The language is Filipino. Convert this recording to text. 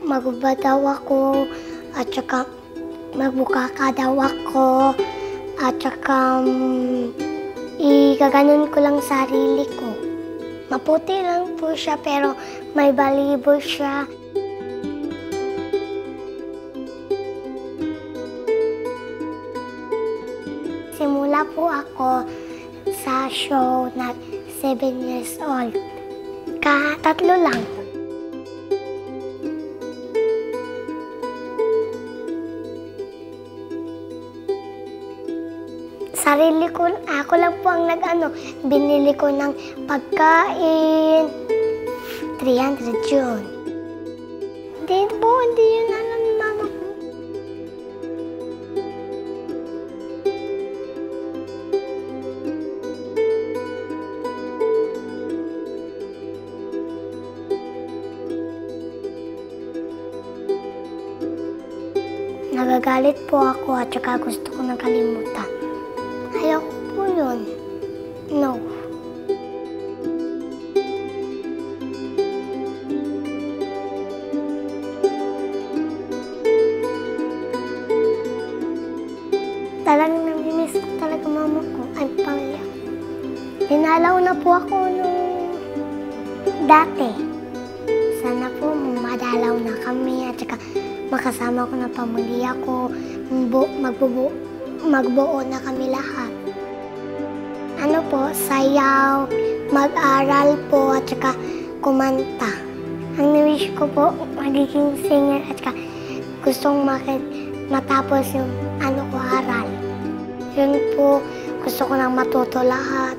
magba daw ako, at saka magbukaka daw ako, at saka igaganon ko lang sarili ko. Maputi lang po siya pero may balibo siya. Simula po ako sa show na 7 years old. Tatlo lang. Sarili ko, ako lang po ang binili ko ng pagkain. 300 yun. Hindi yun alam ni mama ko. Nagagalit po ako at saka gusto ko nakalimutan. Ayoko po yun. No. Talagang namimiss ko talaga mama ko. Ay, pangyak. Dinalaw na po ako nung dati. Sana po madalaw na kami at saka makasama ko na pamilya ko. Magbuo na kami lahat. Ano po, sayaw, mag-aral po at saka kumanta. Ang wish ko po, magiging singer at saka gustong matapos yung aral. Yun po, gusto ko nang matuto lahat.